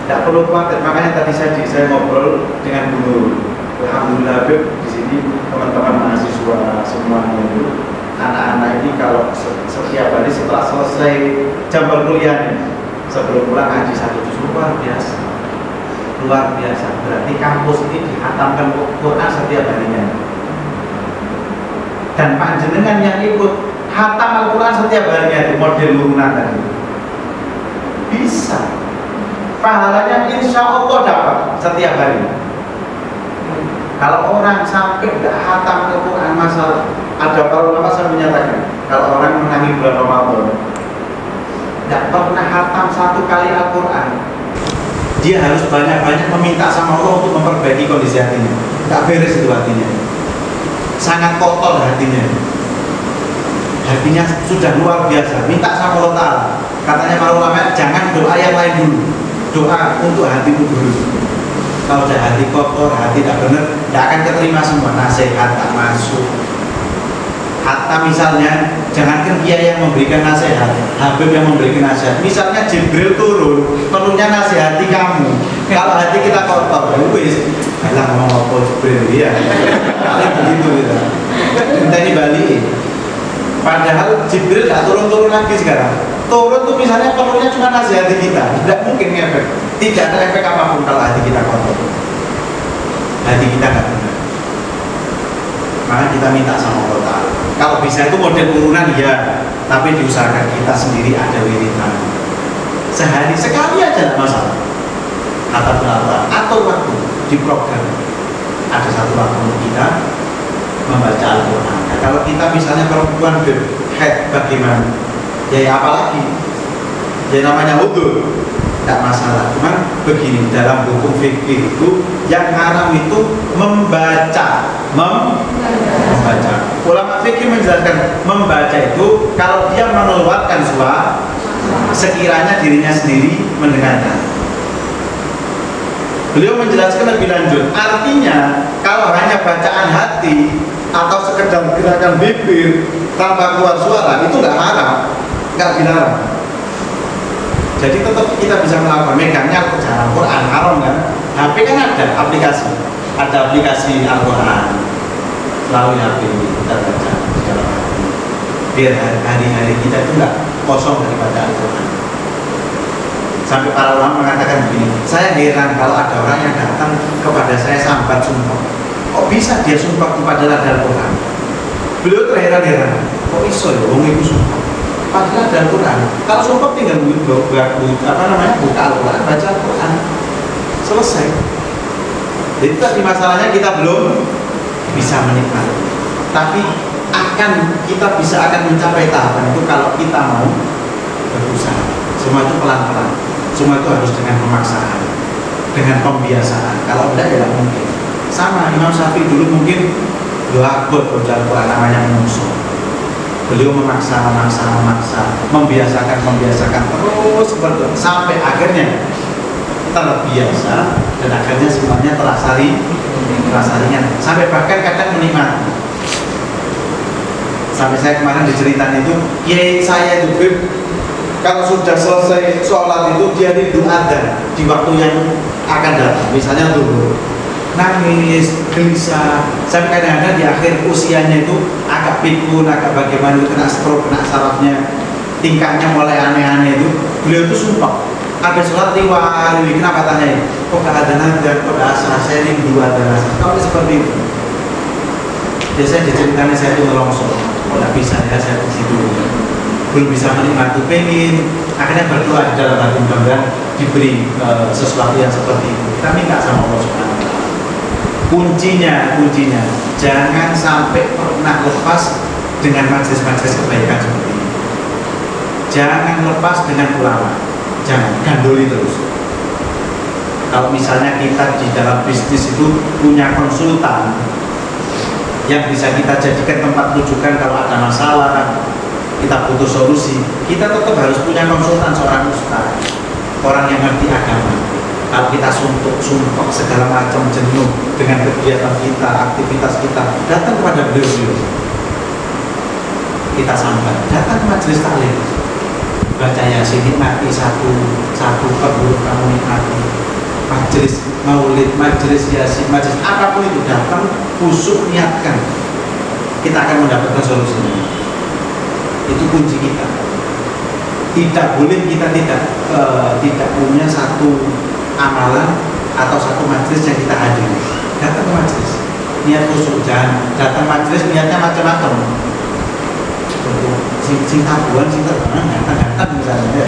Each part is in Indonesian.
Tidak perlu khawatir, makanya tadi saya ngobrol dengan guru. Alhamdulillah Habib, di sini teman-teman mahasiswa semuanya itu, anak-anak ini kalau setiap hari setelah selesai jam perkuliahan sebelum pulang ngaji satu juz luar biasa. Luar biasa, berarti kampus ini dihatamkan Quran setiap harinya. Dan panjenengan yang ikut hatam Al-Quran setiap harinya itu model urunan tadi. Bisa. Pahalanya insya Allah dapat setiap hari. Kalau orang sampai tidak hatam Al-Quran, masalah. Ada para ulama yang menyatakan kalau orang menangi bulan Ramadan tidak pernah hatam satu kali Al-Quran, dia harus banyak-banyak meminta sama Allah untuk memperbaiki kondisi hatinya. Tidak beres itu hatinya, sangat kotor hatinya. Hatinya sudah luar biasa, minta sama Allah Ta'ala. Katanya para ulama, jangan doa yang lain dulu, doa untuk hatimu dulu. Kalau sudah hati kotor, hati tidak benar, tidak akan keterima semua nasihat, tak masuk. Hatta misalnya, jangankan dia yang memberikan nasihat, Habib yang memberikan nasihat. Misalnya Jibril turun, perlunya nasihati kamu. Kalau hati kita kotor, wis, alah ngomong apa Jibril ya. Paling begitu gitu. Minta dibalik. Padahal Jibril tidak turun-turun lagi sekarang. Turun tuh misalnya perlunya cuma nasihati kita, tidak mungkin ngefek. Tidak ada efek apapun kalau hati kita kotor. Hati kita nggak benar. Maka kita minta sama Allah Ta'ala. Kalau bisa itu model urunan ya, tapi diusahakan kita sendiri ada wiridan. Sehari sekali aja tidak masalah. Atau berapa? Atau waktu di program. Ada satu waktu untuk kita membaca Al-Quran. Nah, kalau kita misalnya perempuan berhaid bagaimana? Ya apalagi? Ya namanya wudu, tidak masalah. Cuman begini, dalam hukum fikih itu yang haram itu membaca. Membaca. Ulama fikih menjelaskan membaca itu kalau dia mengeluarkan suara sekiranya dirinya sendiri mendengarkan. Beliau menjelaskan lebih lanjut. Artinya kalau hanya bacaan hati atau sekedar gerakan bibir tanpa keluar suara itu nggak haram, nggak dilarang. Jadi tetap kita bisa melakukan megangnya Al-Quran haram kan? HP kan ada aplikasi Al-Quran melalui HP kita baca di dalam hati. Biar hari-hari kita itu nggak kosong daripada Al-Quran. Sampai para ulama mengatakan begini, saya heran kalau ada orang yang datang kepada saya sambat sumpah. Kok bisa dia sumpah kepada Al-Quran? Beliau terheran-heran. Kok iso ya wong iku sumpah? Padahal ada Al-Quran. Kalau sumpah tinggal buka Al-Quran, baca Al-Quran, selesai. Jadi tadi masalahnya kita belum bisa menikmati. Tapi kita akan mencapai tahapan itu kalau kita mau berusaha. Semua itu pelan-pelan. Semua itu harus dengan pemaksaan, dengan pembiasaan. Kalau tidak ya mungkin. Sama Imam Syafi'i dulu mungkin doa buat baca Al-Quran namanya musuh. Beliau memaksa, membiasakan terus sampai akhirnya terbiasa dan akhirnya semuanya terasa ringan. Sampai bahkan kadang menikmati. Sampai saya kemarin diceritain itu, kiai saya itu kalau sudah selesai sholat itu dia rindu adzan di waktu yang akan datang. Misalnya dulu nangis, gelisah, sampai kadang-kadang di akhir usianya itu agak pikun, agak bagaimana, kena stroke, kena sarafnya, tingkahnya mulai aneh-aneh itu. Beliau itu sumpah, habis sholat riwari, kenapa tanya? Kok gak ada nada, kok gak asal, saya rindu ada rasa. Kalau seperti itu, biasanya diceritakan saya itu ngelongsor, kok gak bisa ya saya di situ, belum bisa menikmati, pengen, akhirnya berdoa di dalam hati mudah-mudahan diberi sesuatu yang seperti itu. Kita minta sama Allah Subhanahu wa Ta'ala. Kuncinya jangan sampai pernah lepas dengan majelis-majelis kebaikan seperti ini. Jangan lepas dengan ulama, jangan gandoli terus. Kalau misalnya kita di dalam bisnis itu punya konsultan yang bisa kita jadikan tempat rujukan kalau ada masalah, kita butuh solusi, kita tetap harus punya konsultan, seorang ustaz, orang yang ngerti agama. Kalau kita sumpah segala macam jenuh dengan kegiatan kita, aktivitas kita, datang kepada beliau. Kita sampai, datang ke majelis taklim, baca Yasin, nikmati satu perlu kamu nikmati. maulid, majelis yasin, majelis apapun itu, datang khusyuk niatkan, kita akan mendapatkan solusinya. Itu kunci kita. Tidak boleh kita tidak punya satu amalan atau satu majelis yang kita hadiri. Datang ke majelis niat khusyuk, jangan datang majelis niatnya macam-macam. Sing tabuhan, sing terbangan, datang misalnya.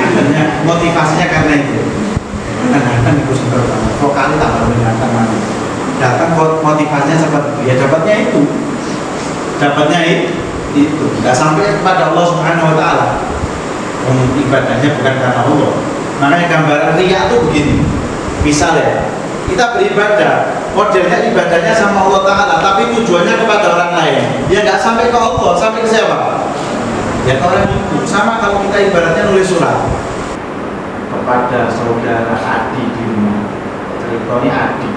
Akhirnya motivasinya karena itu. Datang itu sing terbangan. Vokalnya tambah datang mana? Datang motivasinya seperti itu. Ya dapatnya itu. Itu. Nggak sampai kepada Allah Subhanahu Wa Taala. Ibadahnya bukan karena Allah. Makanya gambaran riya itu begini. Misalnya kita beribadah, modelnya ibadahnya sama Allah Ta'ala, tapi tujuannya kepada orang lain. Ya nggak sampai ke Allah, sampai ke siapa? Ya ke orang itu. Sama kalau kita ibaratnya nulis surat kepada saudara Adi di rumah. Ceritanya Adi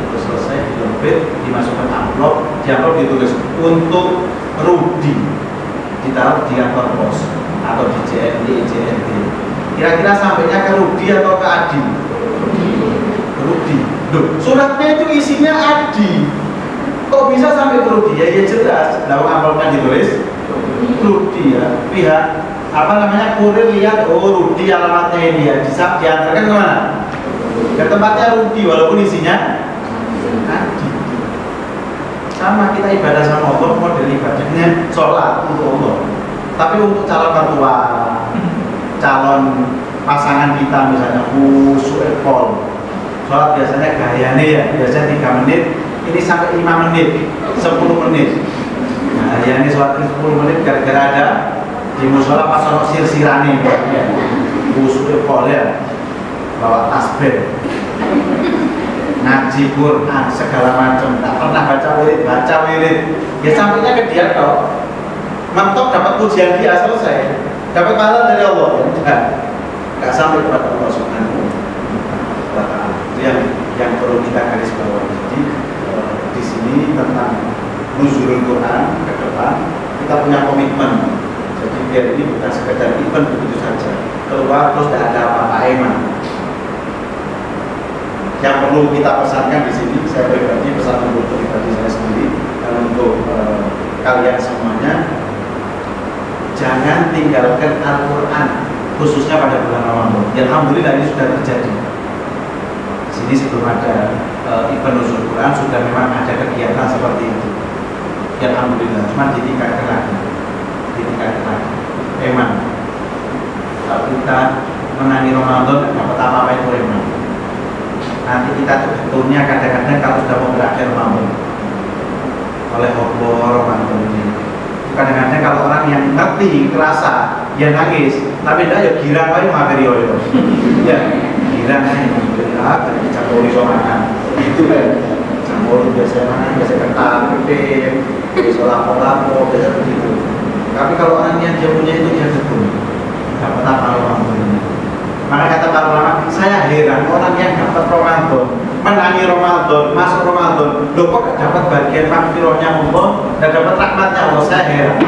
terus selesai dilempit, dimasukkan amplop, di amplop ditulis untuk Rudi, ditaruh di kantor pos atau di JNT. Kira-kira sampainya ke Rudi atau ke Adi? Rudi. Loh, suratnya itu isinya Adi. Kok bisa sampai ke Rudi? Ya jelas. Lalu amplopnya ditulis Rudi ya. Pihak kurir lihat, oh Rudi alamatnya ini ya. Diantarkan kemana? Ke tempatnya Rudi, walaupun isinya Adi. Sama kita ibadah sama Allah, model ibadahnya sholat untuk Allah. Tapi untuk calon mertua, calon pasangan kita misalnya khusyuk sholat biasanya gayanya ya, biasanya 3 menit, ini sampai 5 menit, 10 menit. Nah, ini sholat 10 menit gara-gara ada di musola pas ono sir-sirane ya. Khusyuk ya. Bawa tasbih. Ngaji Quran segala macam, tak pernah baca wirid. Ya sampainya ke dia toh. Mentok dapat pujian dia selesai. Dapat pahala dari Allah. Enggak sampai kepada Allah Subhanahu wa Ta'ala. Itu yang perlu kita garis bawahi. Jadi di sini tentang nuzulul Quran ke depan kita punya komitmen. Jadi biar ini bukan sekedar event begitu saja. Keluar terus tidak ada apa-apa eman. Yang perlu kita pesankan di sini, saya pribadi pesan untuk pribadi saya sendiri dan untuk kalian semuanya, jangan tinggalkan Al-Quran khususnya pada bulan Ramadan. Alhamdulillah ini sudah terjadi. Di sini sebelum ada event nuzul Quran sudah memang ada kegiatan seperti itu. Alhamdulillah, cuma ditingkatkan lagi. Emang kalau kita menangi Ramadan dapat apa itu emang. Nanti kita sebetulnya kadang-kadang kalau sudah mau berakhir Ramadan oleh Ramadan ini. Kadang-kadang kalau orang yang ngerti, kerasa, dia nangis, tapi tidak ya girang aja mengakhiri itu. Ya, girang aja, campur iso makan. Itu kan, campur biasa kental, gede, biasa lapor, biasa begitu. Tapi kalau orang yang dia punya itu dia betul, dapat apa Ramadan ini. Maka kata para ulama, saya heran orang yang dapat Ramadan, menangi Ramadan, masuk Ramadan, loh kok dapat bagian makfirahnya Allah dan dapat rahmatnya Allah, saya heran.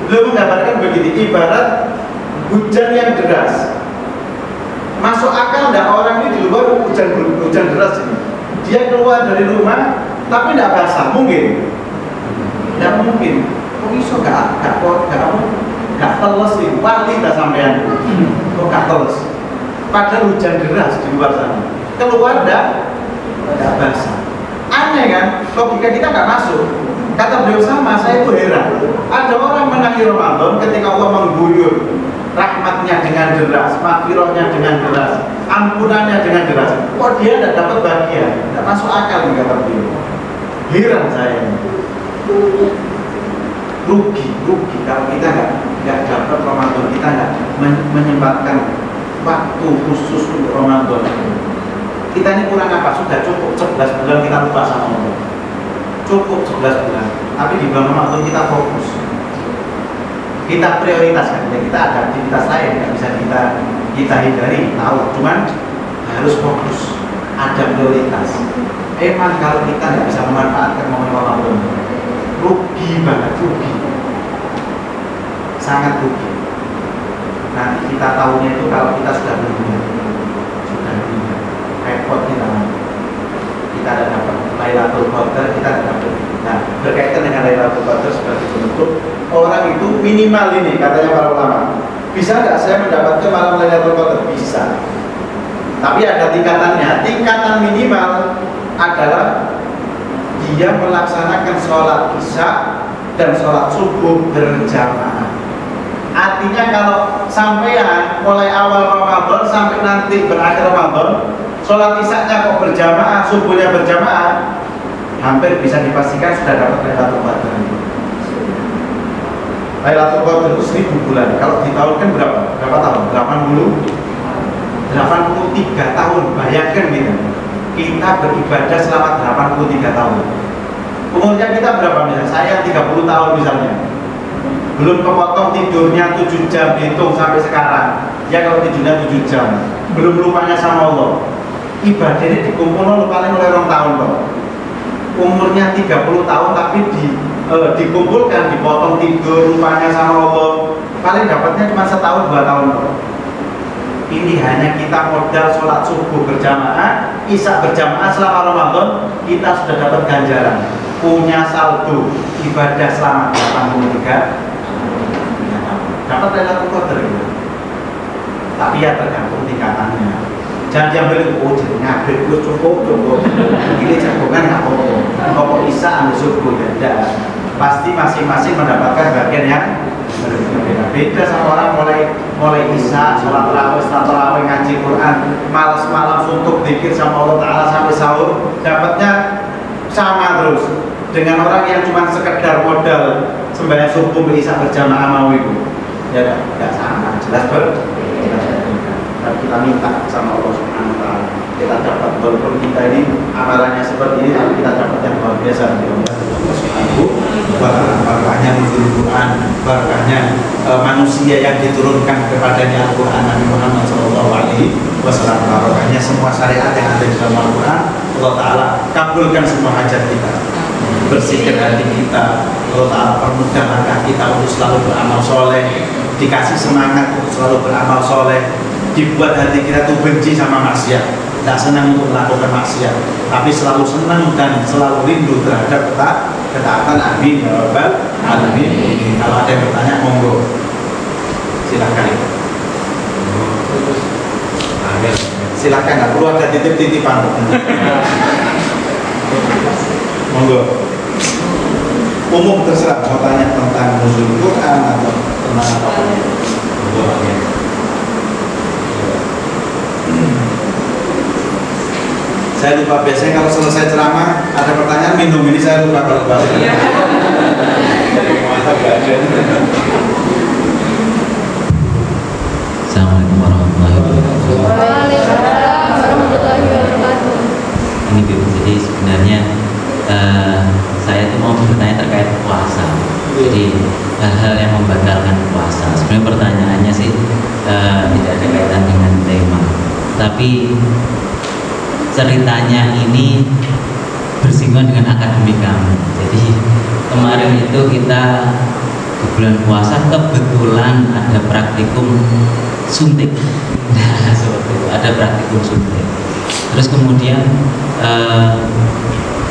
Lo menggambarkan begitu, ibarat hujan yang deras. Masuk akal enggak orang ini di luar hujan deras ini. Dia keluar dari rumah tapi tidak basah, mungkin? Tidak mungkin. Kok iso gak teles sih, wali tak sampean. Kok gak teles? Padahal hujan deras di luar sana, keluar tidak basah. Aneh kan, logika kita nggak masuk. Kata beliau sama, saya itu heran. Ada orang menangi Ramadan ketika Allah mengguyur rahmatnya dengan deras, makfirahnya dengan deras, ampunannya dengan deras. Kok dia tidak dapat bagian? Tidak masuk akal nih kata beliau. Heran saya. Rugi kalau kita nggak dapat Ramadan, kita nggak menyempatkan waktu khusus untuk Ramadan. Kita ini kurang apa? Sudah cukup 11 bulan kita lupa sama Allah. Cukup 11 bulan. Tapi di bulan Ramadan kita fokus. Kita prioritaskan. Ya kita ada aktivitas lain yang bisa kita hindari, tahu. Cuman harus fokus. Ada prioritas. Emang kalau kita nggak bisa memanfaatkan momen Ramadan, rugi banget, sangat rugi. Nanti kita tahunya itu kalau kita sudah berguna, minimal ini katanya para ulama. Bisa nggak saya mendapatkan malam Lailatul Qadar? Bisa. Tapi ada tingkatannya. Tingkatan minimal adalah dia melaksanakan sholat isya dan sholat subuh berjamaah. Artinya kalau sampean mulai awal Ramadan sampai nanti berakhir Ramadan, sholat isya-nya kok berjamaah, subuhnya berjamaah, hampir bisa dipastikan sudah dapat Lailatul Qadar. Lailatul Qadar itu 1000 bulan. Kalau di tahun kan berapa? Berapa tahun? 83 tahun. Bayangkan gitu. Kita beribadah selama 83 tahun. Umurnya kita berapa misalnya? Saya 30 tahun misalnya. Belum kepotong tidurnya 7 jam, dihitung sampai sekarang. Ya kalau tidurnya 7 jam. Belum lupanya sama Allah. Ibadah ini dikumpul paling oleh 2 tahun loh. Umurnya 30 tahun tapi dikumpulkan, dipotong tidur, lupanya sama Allah, paling dapatnya cuma 1 2 tahun loh. Ini hanya kita modal sholat subuh berjamaah, isya berjamaah selama Ramadan, kita sudah dapat ganjaran, punya saldo ibadah selama 83 dapat Lailatul Qadar gitu. Tapi ya tergantung tingkatannya. Jangan diambil jadi ngabrik lu cukup. Ini jagongan nggak apa-apa. Pokok isya ambil subuh ya tidak. Pasti masing-masing mendapatkan bagian yang berbeda-beda. Sama orang mulai isya, sholat tarawih, ngaji Quran, malam suntuk dzikir sama Allah Taala sampai sahur, dapatnya sama terus dengan orang yang cuma sekedar modal sembahyang subuh isya berjamaah mau itu. Ya tidak sama, jelas kita minta sama Allah Subhanahu wa Ta'ala, kita dapat, walaupun kita ini amalannya seperti ini, tapi kita dapat yang luar biasa dari Allah Subhanahu wa Ta'ala. Barakahnya nuzul Quran, barakahnya manusia yang diturunkan kepadanya Al-Quran Nabi Muhammad SAW, barakahnya semua syariat yang ada di dalam Al-Quran. Allah Ta'ala kabulkan semua hajat kita, bersihkan hati kita. Allah Ta'ala permudah langkah kita untuk selalu beramal soleh, dikasih semangat untuk selalu beramal soleh, dibuat hati kita tuh benci sama maksiat, tidak senang untuk melakukan maksiat, tapi selalu senang dan selalu rindu terhadap ketaatan. Amin ya rabbal alamin. Kalau ada yang bertanya, monggo silahkan. Silahkan, nggak perlu ada titip-titipan. Monggo. Umum terserah, mau tanya tentang nuzul Quran atau tentang apapun. Monggo. Saya lupa, biasanya kalau selesai ceramah ada pertanyaan minum, ini saya lupa kalau bahas. Assalamualaikum warahmatullahi wabarakatuh. Waalaikumsalam warahmatullahi wabarakatuh. Ini Bibi, jadi sebenarnya saya tuh mau bertanya terkait puasa. Jadi hal-hal yang membatalkan puasa. Sebenarnya pertanyaannya sih tidak ada kaitan dengan tema, tapi ceritanya ini bersinggungan dengan akademik kami. Jadi kemarin itu kita di bulan puasa kebetulan ada praktikum suntik. Nah, seperti itu, ada praktikum suntik. Terus kemudian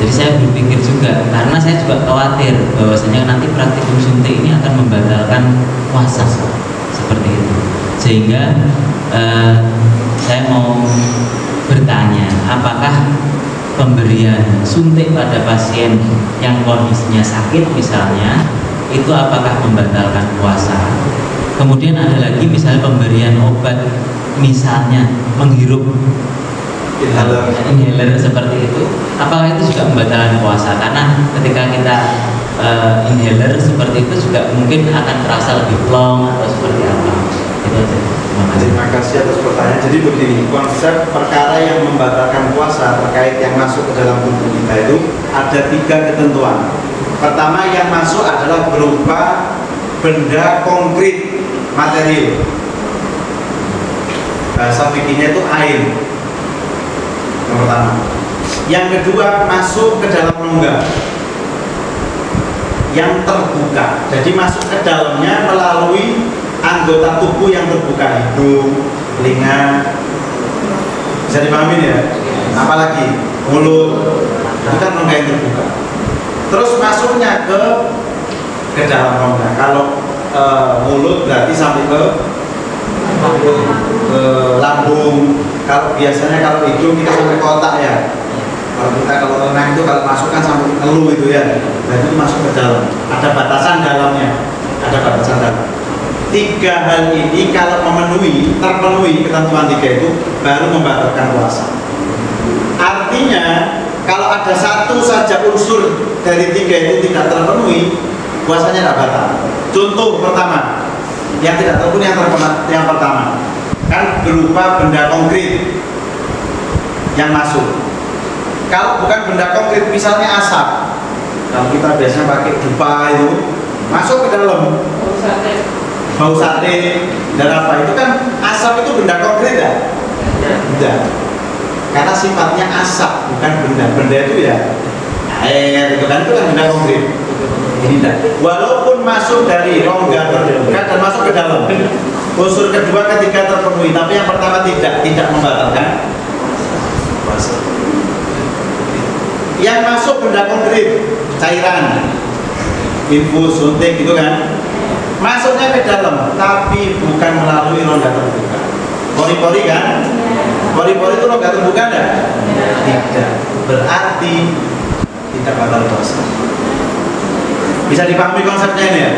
jadi saya berpikir juga, karena saya juga khawatir bahwasanya nanti praktikum suntik ini akan membatalkan puasa seperti itu. Sehingga saya mau bertanya, apakah pemberian suntik pada pasien yang kondisinya sakit misalnya, itu apakah membatalkan puasa? Kemudian ada lagi misalnya pemberian obat, misalnya menghirup inhaler seperti itu, apakah itu juga membatalkan puasa? Karena ketika kita inhaler seperti itu juga mungkin akan terasa lebih plong atau seperti apa. Itu aja. Terima kasih atas pertanyaan. Jadi begini, konsep perkara yang membatalkan puasa terkait yang masuk ke dalam tubuh kita itu ada 3 ketentuan. Pertama, yang masuk adalah berupa benda konkret, material. Bahasa fikihnya itu air. Yang pertama. Yang kedua, masuk ke dalam rongga yang terbuka. Jadi masuk ke dalamnya melalui anggota tubuh yang terbuka, hidung, telinga, bisa dipahami ya? Apalagi mulut, itu kan rongga yang terbuka. Terus masuknya ke dalam rongga. Kalau mulut berarti sampai ke lambung. Kalau biasanya kalau hidung kita sampai ke otak ya. Kalau renang itu kalau masukkan sampai ngeluh itu ya, dan itu masuk ke dalam. Ada batasan dalamnya, ada batasan dalam. 3 hal ini kalau terpenuhi ketentuan 3 itu baru membatalkan puasa. Artinya kalau ada satu saja unsur dari 3 itu tidak terpenuhi, puasanya tidak batal. Contoh pertama, yang tidak terpenuhi yang pertama kan berupa benda konkret yang masuk. Kalau bukan benda konkret, misalnya asap, kalau kita biasanya pakai dupa itu masuk ke dalam bau sate dan apa itu kan asap itu benda konkret ya? Tidak, karena sifatnya asap bukan benda itu ya air itu kan benda konkret. Ini tidak, walaupun masuk dari rongga terbuka dan masuk ke dalam. Unsur kedua ketiga terpenuhi, tapi yang pertama tidak membatalkan puasa. Yang masuk benda konkret, cairan, infus, suntik gitu kan, masuknya ke dalam, tapi bukan melalui rongga terbuka. Pori-pori kan? Pori-pori itu rongga terbuka enggak? Tidak. Berarti tidak batal puasa. Bisa dipahami konsepnya ini ya?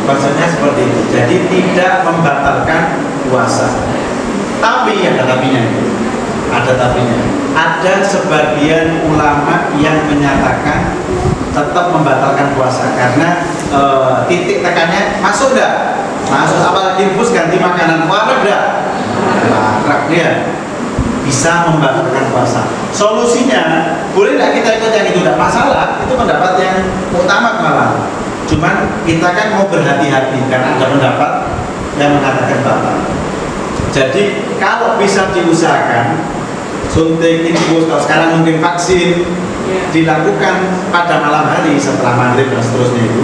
Konsepnya seperti itu. Jadi tidak membatalkan puasa. Tapi ada tapinya. Ada sebagian ulama yang menyatakan tetap membatalkan puasa karena titik tekannya masuk enggak? Masuk, apalagi infus ganti makanan warna enggak? Warna dia bisa membatalkan puasa. Solusinya boleh enggak kita ikut yang itu? Enggak masalah, itu pendapat yang utama malah. Cuman kita kan mau berhati-hati karena ada pendapat yang mengatakan batal. Jadi kalau bisa diusahakan suntik, infus, kalau sekarang mungkin vaksin dilakukan pada malam hari setelah maghrib dan seterusnya itu,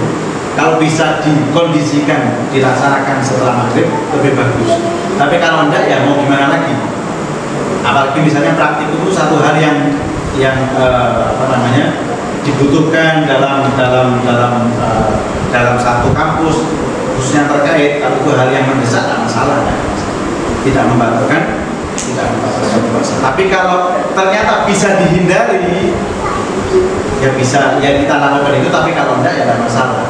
kalau bisa dikondisikan dilaksanakan setelah maghrib lebih bagus. Tapi kalau enggak ya mau gimana lagi? Apalagi misalnya praktik itu satu hal yang dibutuhkan dalam satu kampus khususnya terkait, kalau itu hal yang mendesak tidak masalah kan? Tidak membatalkan puasa. Tapi kalau ternyata bisa dihindari ya bisa ya kita lakukan itu, tapi kalau enggak ya tidak masalah.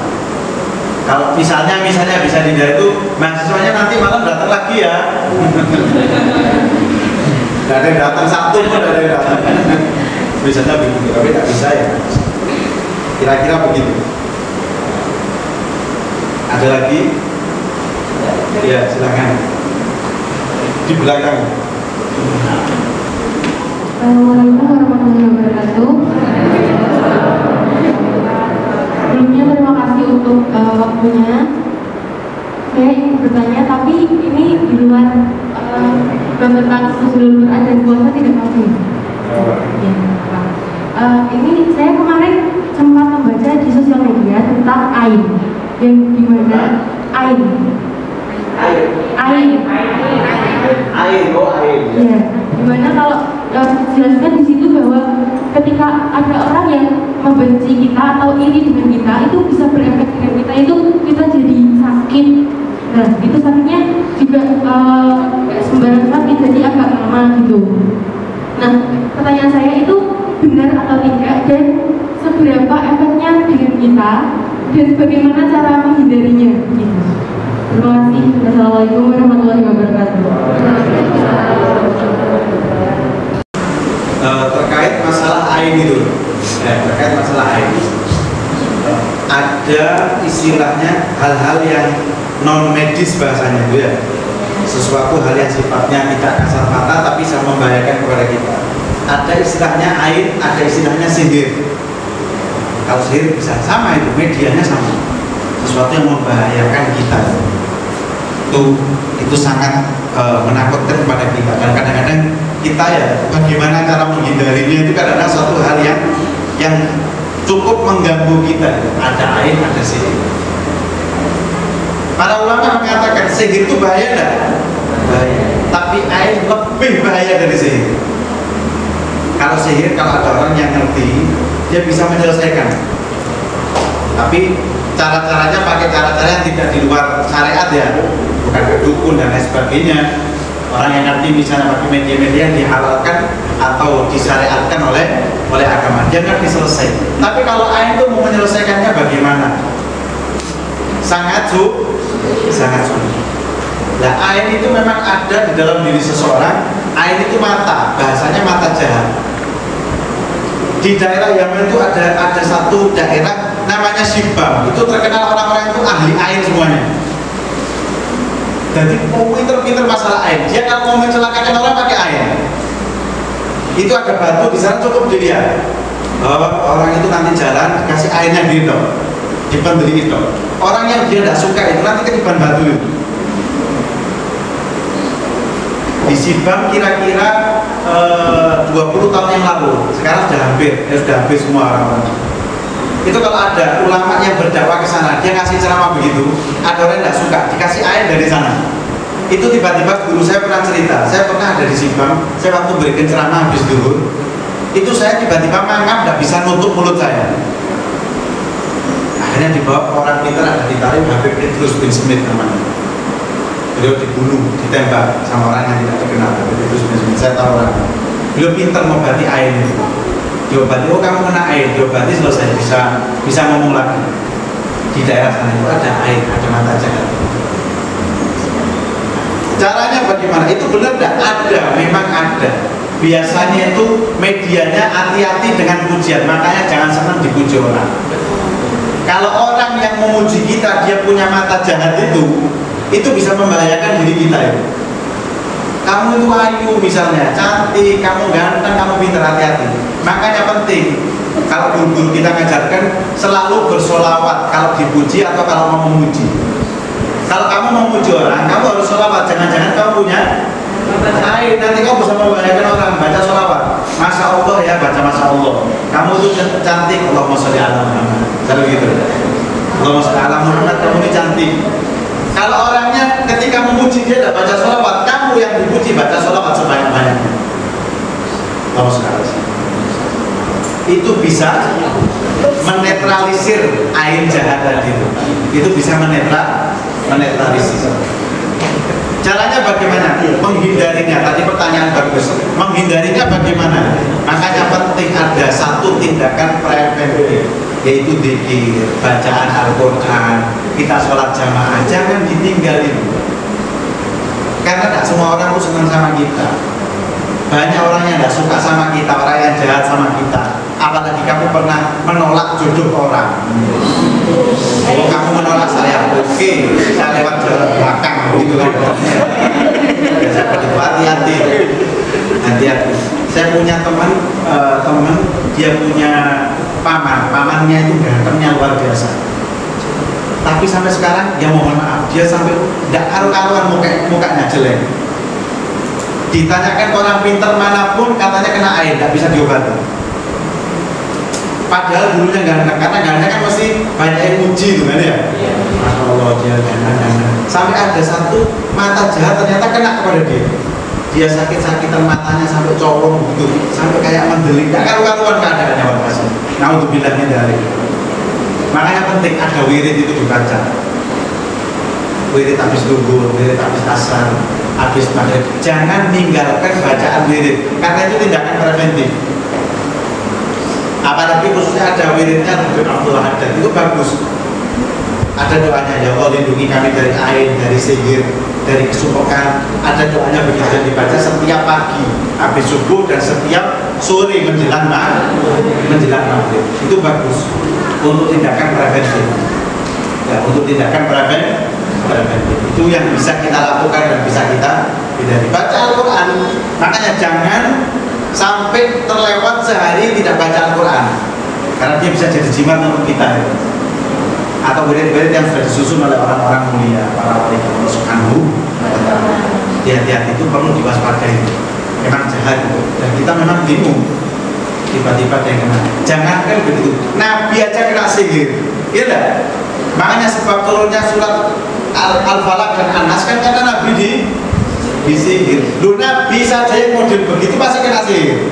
Kalau misalnya bisa dihindari itu mahasiswanya nanti malam datang lagi ya. Tidak ada yang datang, Sabtu pun tidak ada yang datang. Biasanya begitu, tapi tidak bisa ya. Kira-kira begitu. Ada lagi? Ya silakan. Di belakang. Assalamualaikum warahmatullahi wabarakatuh. Sebelumnya terima kasih untuk waktunya. Saya ingin bertanya, tapi ini di luar tentang usul Quran dan puasa tidak pasti. Ya, Pak. Ini saya kemarin sempat membaca di sosial media tentang ain, yang dimana ain. Ya, dimana kalau dijelaskan di situ bahwa ketika ada orang yang membenci kita atau iri dengan kita, itu bisa berefek dengan kita, itu kita jadi sakit. Nah, itu sakitnya juga sembarang sakit, jadi agak lama gitu. Nah, pertanyaan saya itu benar atau tidak, dan seberapa efeknya dengan kita, dan bagaimana cara menghindarinya gitu. Terima kasih. Wassalamualaikum warahmatullahi wabarakatuh. Terkait masalah ain itu, ada istilahnya hal-hal yang non medis bahasanya itu ya, sesuatu hal yang sifatnya tidak kasar mata tapi bisa membahayakan kepada kita. Ada istilahnya ain, ada istilahnya sihir. Kalau sihir bisa sama, itu medianya sama, sesuatu yang membahayakan kita. Itu sangat menakutkan kepada kita, dan kadang-kadang kita ya bagaimana cara menghindarinya itu kadang-kadang suatu hal yang cukup mengganggu kita. Ada ain, ada sihir. Para ulama mengatakan sihir itu bahaya enggak? Bahaya. Tapi ain lebih bahaya dari sihir. Kalau sihir, kalau ada orang yang ngerti, dia bisa menyelesaikan. Tapi cara-caranya pakai cara-cara yang tidak di luar syariat ya, bukan dukun dan lain sebagainya. Orang yang ngerti misalnya pakai media-media yang dihalalkan atau disyariatkan oleh agama, dia ngerti selesai. Tapi kalau ain itu mau menyelesaikannya bagaimana? Sangat sulit. Nah, ain itu memang ada di dalam diri seseorang. Ain itu mata, bahasanya mata jahat. Di daerah Yaman itu ada satu daerah namanya Sibam. Itu terkenal orang-orang itu ahli ain semuanya. Jadi pinter-pinter masalah ain. Dia kalau mau mencelakakan orang pakai ain. Itu ada batu di sana, cukup dilihat bahwa orang itu nanti jalan kasih airnya gitu, dipendeli itu. Orang yang dia tidak suka itu nanti ketiban batu itu. Di Sibam kira-kira 20 tahun yang lalu, sekarang sudah hampir semua orang-orang. Itu kalau ada ulama yang berdakwah ke sana, dia ngasih ceramah begitu, ada orang yang tidak suka, dikasih air dari sana. Itu tiba-tiba guru saya pernah cerita, saya pernah ada di Sibam, saya waktu berikan ceramah habis duhur, itu saya tiba-tiba mangap, tidak bisa nutup mulut saya. Akhirnya dibawa orang pintar, ada ditarik Habib Idrus bin Smith namanya. Beliau dibunuh, ditembak sama orang yang tidak terkenal. Habib Idrus bin Smith, saya tahu orang. Beliau pintar mengobati air itu. Diobati, oh kamu kena air, diobati selesai, bisa ngomong lagi. Di daerah sana itu ada air, ada mata jahat. Caranya bagaimana? Itu benar tidak? Ada, memang ada. Biasanya itu medianya hati-hati dengan pujian, makanya jangan senang dipuji orang. Kalau orang yang memuji kita, dia punya mata jahat itu bisa membahayakan diri kita itu. Kamu itu ayu misalnya, cantik, kamu ganteng, kamu pintar, hati-hati. Makanya penting, kalau guru-guru kita ngajarkan selalu bersolawat kalau dipuji atau kalau mau memuji. Kalau kamu mau memuji orang, kamu harus solawat. Jangan-jangan kamu punya air, nanti kamu bisa membahayakan orang. Baca solawat, Masya Allah ya, baca Masya Allah. Kamu itu cantik, Allahumma sholli ala Muhammad. Selalu gitu. Allahumma sholli ala Muhammad, kamu ini cantik. Kalau orangnya ketika memuji dia tidak baca sholawat, kamu yang dipuji baca sholawat sebanyak-banyaknya. Allahumma sholli ala Muhammad. Itu bisa menetralisir ain jahat tadi itu bisa menetralisir. Caranya bagaimana? Menghindarinya. Tadi pertanyaan bagus. Menghindarinya bagaimana? Makanya penting ada satu tindakan preventif, yaitu dzikir, bacaan Al-Quran, kita sholat jamaah, jangan ditinggalin. Karena tidak semua orang itu senang sama kita. Banyak orang yang tidak suka sama kita, orang yang jahat sama kita. Apalagi kamu pernah menolak jodoh orang. Kalau kamu menolak saya, oke, saya lewat jalan belakang, gitu kan. Hati-hati. Saya punya teman, dia punya pamannya itu gantengnya luar biasa. Tapi sampai sekarang, dia mohon maaf, dia sampai tidak karu-karuan mukanya jelek. Ditanyakan orang pintar manapun, katanya kena air, tidak bisa diobati. Padahal dulunya ganteng, karena ganteng kan mesti banyak yang muji itu kan ya. Masya Allah dia ganteng. Sampai ada satu mata jahat ternyata kena kepada dia. Dia sakit-sakitan matanya sampai colong gitu, sampai kayak mendelik. Tidak karu-karuan keadaannya waktu. Naudzubillahi dari. Makanya penting ada wirid itu dibaca. Wirid habis duhur, wirid habis asar, habis maghrib. Jangan meninggalkan bacaan wirid, karena itu tindakan preventif. Apalagi khususnya ada wiridnya Abdullah Haddad, itu bagus. Ada doanya, ya Allah lindungi kami dari ain, dari sihir, dari kesupokan. Ada doanya begitu yang dibaca setiap pagi habis subuh dan setiap sore menjelang maghrib. Itu bagus untuk tindakan preventif. Ya, untuk tindakan preventif itu yang bisa kita lakukan dan bisa kita hindari. Baca Al-Quran, makanya jangan sampai terlewat sehari tidak baca Al-Quran, karena dia bisa jadi jimat untuk kita. Atau wirid-wirid yang sudah disusun oleh orang-orang mulia, para wali Allah Subhanahu wa ta'ala. Hati-hati, itu perlu diwaspadai. Memang jahat itu, dan kita memang bingung. Tiba-tiba dia kena. Jangankan begitu, Nabi aja kena sihir, iya enggak? Makanya sebab turunnya surat Al-Falaq dan An-Nas kan karena Nabi disihir. Lu Nabi saja yang model begitu pasti kena sihir.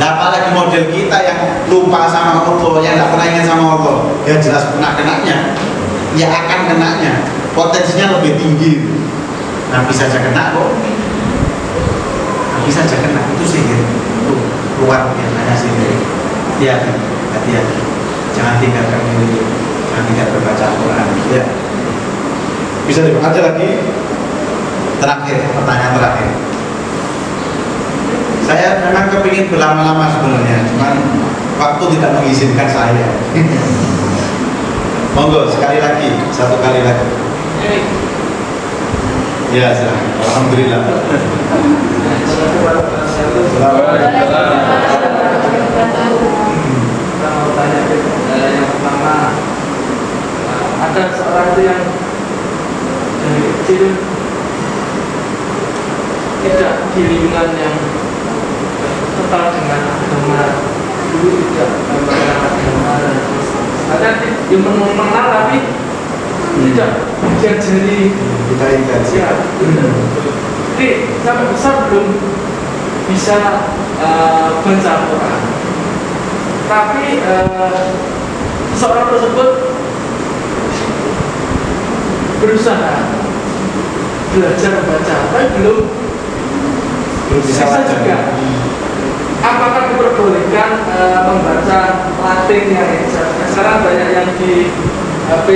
Nah, apalagi model kita yang lupa sama Allah, yang tidak pernah ingat sama Allah, ya jelas pernah kenanya, ya akan kenanya, potensinya lebih tinggi. Nah, bisa saja kena kok, nah, bisa saja kena, itu sihir, itu luar biasa sihir. Hati-hati, jangan tinggalkan diri, jangan tinggalkan baca Al-Quran. Ya, bisa dibaca lagi. Terakhir, pertanyaan terakhir. Saya memang kepingin berlama-lama sebenarnya, cuman waktu tidak mengizinkan saya. Monggo sekali lagi, satu kali lagi. Ya, alhamdulillah. Yang pertama, ada seorang itu yang dari kecil tidak di lingkungan yang total dengan agama, dulu tidak mengenal agama, ada yang mengenal tapi tidak diajari Kita ingat. ya. Jadi sampai besar belum bisa baca Al-Quran, tapi seorang tersebut berusaha belajar membaca, tapi belum bisa juga. Apakah diperbolehkan membaca Latin yang sekarang banyak yang di HP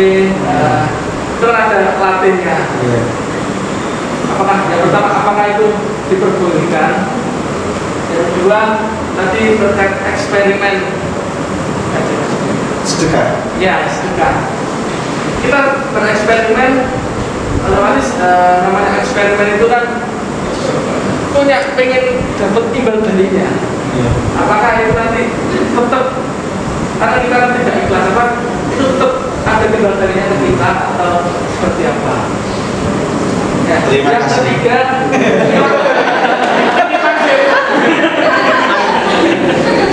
itu ada Latinnya? Apakah yang pertama, apakah itu diperbolehkan? Yang kedua, tadi terkait eksperimen Sedekah. ya, sedekah. Kita bereksperimen, otomatis namanya eksperimen itu kan pengen dapat imbal balinya. Apakah itu nanti tetap, karena kita kan tidak ikhlas, apa itu tetap ada imbal balinya ke kita atau seperti apa? Ya, Terima yang kasih. ketiga,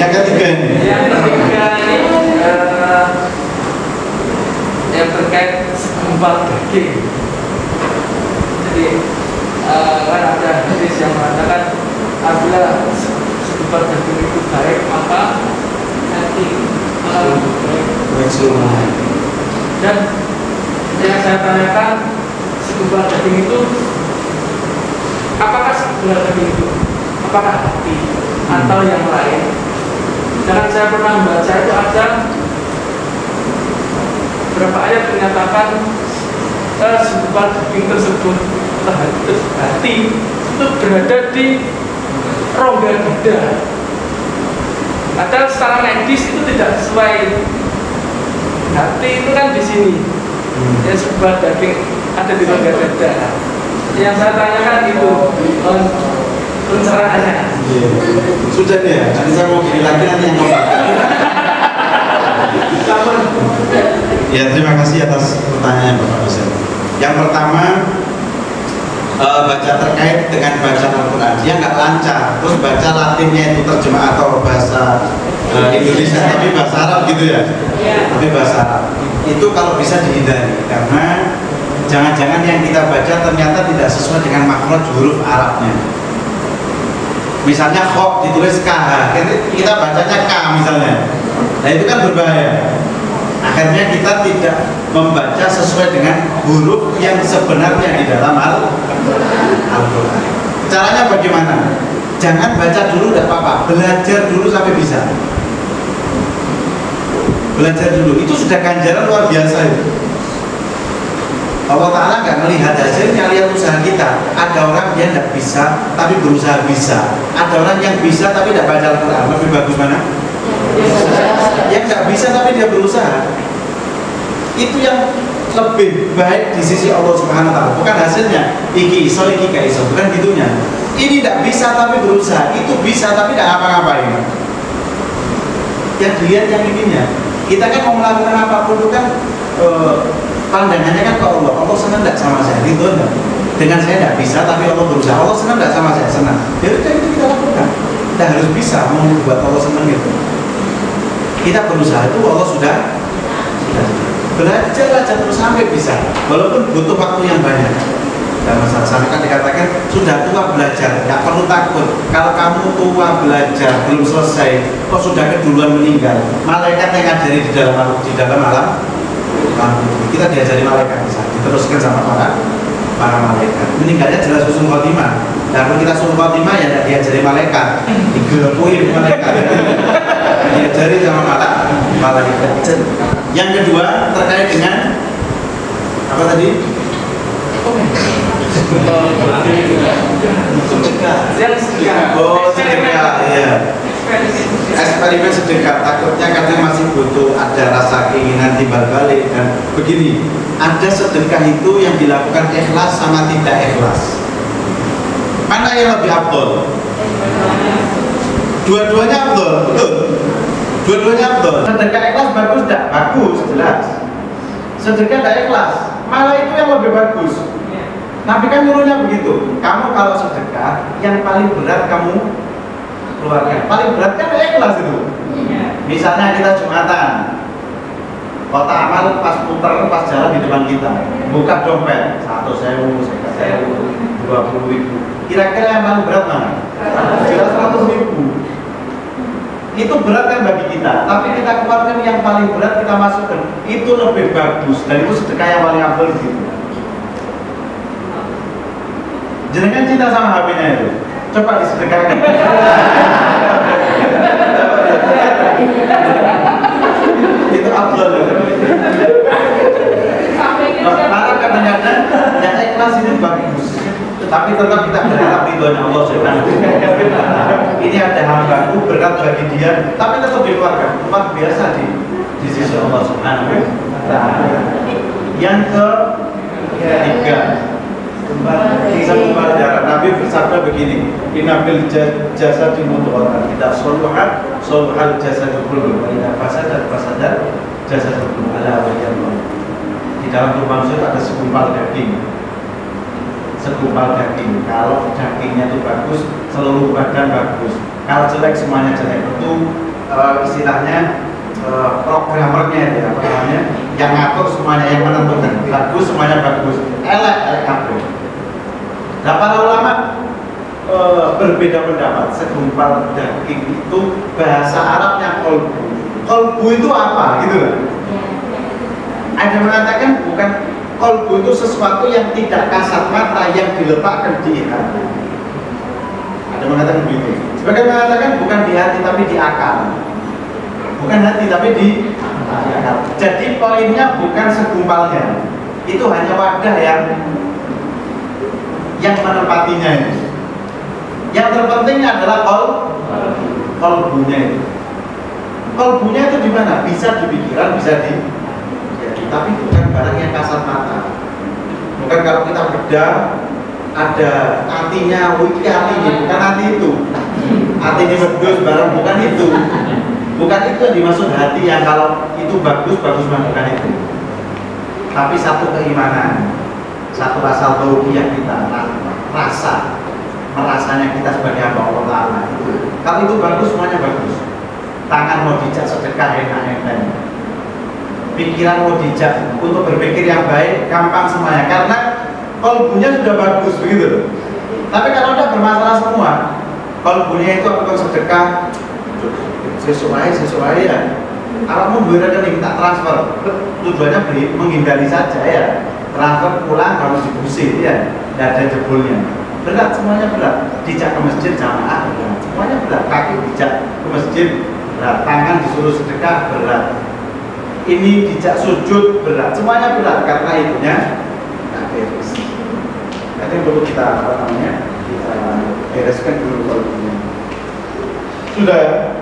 Yang ketiga ini. yang ketiga ini yang terkait segumpal daging. Jadi kan ada hadis yang mengatakan apabila segumpal daging itu baik, maka hati akan baik. Dan yang saya tanyakan, segumpal daging itu apakah segumpal daging itu? Apakah hati atau yang lain? Jangan saya pernah membaca itu ada beberapa ayat menyatakan segumpal daging tersebut hati itu berada di rongga dada. Padahal secara medis itu tidak sesuai. Hati itu kan di sini. Ya, segumpal daging ada di rongga dada. Yang saya tanyakan itu pencerahannya. Sudah nih ya, nanti saya mau gini lagi, nanti yang mau. Ya, terima kasih atas pertanyaan Bapak dosen. Yang pertama, baca terkait dengan baca Al-Quran, dia nggak lancar, terus baca Latinnya itu terjemah atau bahasa Indonesia tapi bahasa Arab gitu ya. Tapi bahasa Arab itu kalau bisa dihindari, karena jangan-jangan yang kita baca ternyata tidak sesuai dengan makhraj huruf Arabnya. Misalnya kho ditulis KH, kita bacanya K misalnya. Nah itu kan berbahaya. Akhirnya kita tidak membaca sesuai dengan huruf yang sebenarnya di dalam Al-Quran. Caranya bagaimana? Jangan baca dulu, tidak apa-apa. Belajar dulu sampai bisa. Belajar dulu, itu sudah ganjaran luar biasa itu. Allah Ta'ala nggak melihat hasilnya, lihat usaha kita. Ada orang dia tidak bisa, tapi berusaha bisa. Ada orang yang bisa, tapi tidak baca Al-Quran. Lebih bagus mana? Yang nggak bisa, tapi dia berusaha. Itu yang lebih baik di sisi Allah Subhanahu Wa Ta'ala. Bukan hasilnya, iki iso, iki gak iso. Bukan gitunya. Ini tidak bisa, tapi berusaha. Itu bisa, tapi tidak ngapa-ngapain. Yang dilihat yang ininya. Kita kan mau melakukan apapun itu kan pandangannya kan ke Allah. Allah senang tidak sama saya, itu enggak. Dengan saya tidak bisa, tapi Allah berusaha. Allah senang tidak sama saya, senang. Ya udah itu kita lakukan. Kita harus bisa membuat Allah senang itu. Kita berusaha itu Allah sudah belajar terus sampai bisa, walaupun butuh waktu yang banyak. Dan masalah sampai kan dikatakan sudah tua belajar, nggak perlu takut. Kalau kamu tua belajar belum selesai, kok sudah keduluan meninggal, malaikat yang ngajari di dalam alam. Kita diajari malaikat, bisa diteruskan sama para malaikat. Meninggalnya jelas husnul khotimah. Dan kalau kita husnul khotimah ya tidak diajari malaikat, digelepuin malaikat, diajari sama malaikat. Yang kedua terkait dengan apa tadi? Sedekah, ya. Eksperimen sedekah, takutnya kadang masih butuh ada rasa keinginan timbal balik. Dan begini, ada sedekah itu yang dilakukan ikhlas sama tidak ikhlas. Mana yang lebih afdol? Dua-duanya afdol, betul. Dua-duanya afdol. Sedekah ikhlas bagus tidak? Bagus, jelas. Sedekah tidak ikhlas, malah itu yang lebih bagus. Nabi kan nyuruhnya begitu. Kamu kalau sedekah, yang paling berat kamu keluarkan. Paling berat kan ikhlas itu. Misalnya kita Jumatan, kotak amal pas puter, pas jalan di depan kita, buka dompet 1.000, 20.000. Kira-kira yang paling berat mana? Jelas 100.000. Itu berat kan bagi kita. Tapi kita keluarkan yang paling berat, kita masukkan. Itu lebih bagus. Dan itu sedekah yang paling afdal gitu. Jenengan cinta sama HP-nya itu, coba disedekahkan. Itu afdal. Maka kadang-kadang yang ikhlas itu bagus, tapi tetap kita berharap ridhonya Allah Subhanahu wa taala. Ini ada hambaku berat bagi dia, tapi tetap dikeluarkan. Luar biasa di sisi Allah Subhanahu wa taala. Yang ketiga, kisah kembali darah. Nabi bersabda begini, inabil jasa dimudghah, kita soluhat jasa kullu, ina fasadat jasa kullu, ala wajalla. Di dalam tubuh manusia ada segumpal daging. Kalau dagingnya itu bagus, seluruh badan bagus. Kalau jelek, semuanya jelek. Itu istilahnya programmernya ya, apa namanya, yang ngatur semuanya, yang menentukan. Bagus semuanya bagus, elek kabeh. Nah, para ulama berbeda pendapat. Segumpal daging itu bahasa Arabnya kolbu. Kolbu itu apa? Gitu kan? Ada yang mengatakan bukan, kolbu itu sesuatu yang tidak kasat mata, yang diletakkan di hati. Ada yang mengatakan begitu. Sebagian mengatakan bukan di hati tapi di akal. Bukan hati tapi di akal. Jadi poinnya bukan segumpalnya. Itu hanya wadah yang menempatinya itu. Yang terpenting adalah kolbunya itu. Kolbunya itu di mana? Bisa di pikiran, bisa di hati, tapi bukan barang yang kasat mata. Bukan kalau kita bedah ada hatinya, wiki hatinya, bukan hati itu. Hatinya bagus barang, bukan itu. Bukan itu yang dimaksud hati yang kalau itu bagus bukan itu. Tapi satu keimanan, satu rasa tauhid kita, merasanya kita sebagai hamba Allah Ta'ala itu. Kalau itu bagus, semuanya bagus. Tangan mau dijak sedekah enak-enak, pikiran mau dijak untuk berpikir yang baik, gampang semuanya, karena kolbunya sudah bagus begitu. Tapi kalau udah bermasalah semua, kolbunya itu akan sedekah sesuai ya. Kalau mau beri rekening tak transfer, tujuannya menghindari saja ya. Transfer pulang harus dibusi ya, tidak ada jebulnya. Berat, semuanya berat. Dijak ke masjid jamaah berat, semuanya berat. Kaki dijak ke masjid berat, tangan disuruh sedekah berat. Ini dijak sujud berat, semuanya berat karena itunya nggak beres. Nanti perlu kita kita bereskan dulu kalau ini. Sudah.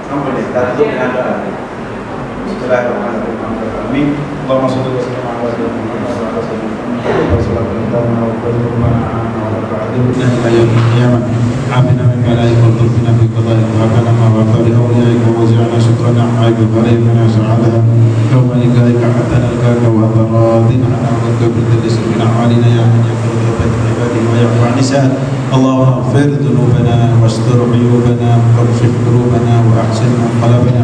Sampai kita tutup dengan doa. Bismillahirrahmanirrahim. Allahumma shalli wa sallim ala sayyidina Muhammad عبادك عباده ويعفو عن نساء. اللهم اغفر ذنوبنا واستر عيوبنا واكشف كروبنا واحسن منقلبنا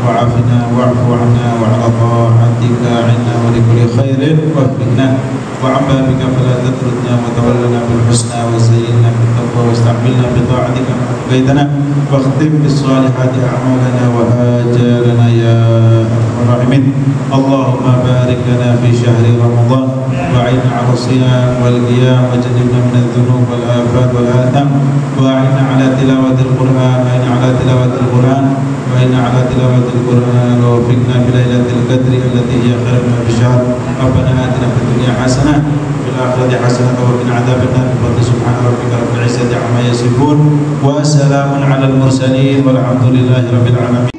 وعافنا واعف عنا وعلى طاعتك عنا ولكل خير وفقنا وعن بابك فلا تتركنا وتولنا بالحسنى وزينا بالتقوى واستعملنا بطاعتك ما بقيتنا واختم بالصالحات اعمالنا واجالنا يا ارحم الراحمين. اللهم بارك لنا في شهر رمضان وأعنا على الصيام والقيام وجنبنا من الذنوب والآفات والآثام وأعنا على تلاوة القرآن وأعنا على تلاوة القرآن ووفقنا بليلة القدر التي هي خير من بشهر. ربنا آتنا في الدنيا حسنة وفي الآخرة حسنة وقنا عذاب النار. سبحان ربك رب العزة عما يصفون وسلام على المرسلين والحمد لله رب العالمين.